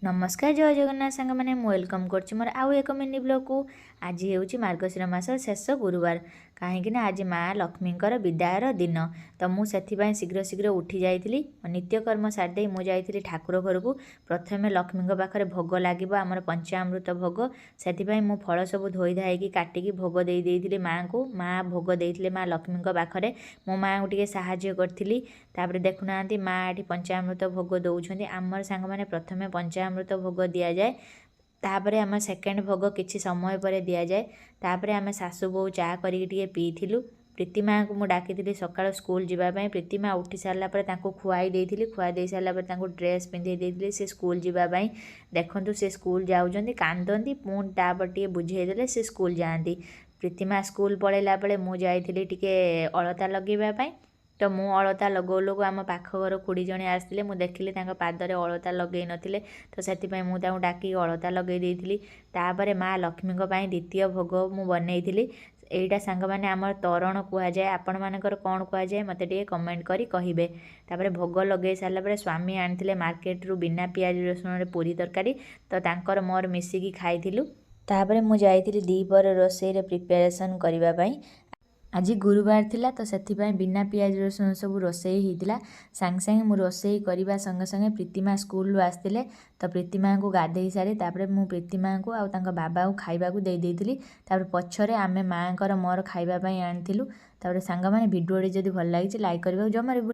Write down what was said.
नमस्कार जय जगन्नाथ सांग मैंने वेलकम कर मोर आउ एक मिनी ब्लॉग को आज हूँ मार्गशीर मास शेष गुरुवार कहीं आज माँ लक्ष्मी विदायर दिन तो मुझे शीघ्र शीघ्र उठी जाइली नित्यकर्म सारिदे मुझे ठाकुर घर को प्रथम लक्ष्मी पाखे भोग लगे आमर पंचामृत भोग से फल सब धोई धाई काटिकी भोग दे देइथिली माँ को माँ भोग देते माँ लक्ष्मी पाखे मो माँ को टे साहाय्य करी देखुना माँ ये पंचामृत भोग दौरान आमर सांग मैंने प्रथम पंचामृत भोग दि जाए तापर आम सेकेंड भोग किसी समय पर दि जाए तापर आम सासू बो चा करके पीलु प्रीतिमा को मुझे डाकी सकाल स्कूल जावाई प्रीतिमा उठी सारापर खुआई देती खुआ दे सारापर ड्रेस पिंधे देती से स्कूल जावाई देखूँ से स्कूल जाऊँच कांदती पुणी तापर टे बुझेदे से स्कूल जाती प्रीतिमा स्कूल पलैला बेले मुझे टे अलता लगेवाई तो मु अलता लगौ लगू आम पाख घर खुड़ी जड़े आसते मुझे देखिली पादरे अलता लगे नथिले तो से मुझे डाकी अलता लगे देती तापर माँ लक्ष्मी द्वितीय भोग मु बनई एटा सांग मैंने आमर तोरण कहुए आपण मानकर कौन कहुए मत टे कमेंट करी कहिबे तापर भोग लगे सारापर स्वामी आनी मार्केट रु बिना पियाज रसुण पूरी तरकारी तो तांकर मोर मिसिकी खाइलु तापर मु जाइली दीपर रोषे प्रिपेरेसन करने आज गुरुवार थिला तो से बिना पियाज रसुण सब रोषेई होता सांगे सांगे मु रोषेई करने संगे संगे प्रीतिमा स्कूल आसते तो प्रीतिमा को गाधे सारी तापर मु प्रीतिमा को आउ बाबा को खाइबा को दे देइथिली तापर पछरे आमे माँ मोर खाइबा पई आनिथिलु तापर सांग माने वीडियो जदि भल लागिछि लाइक करबा जमारे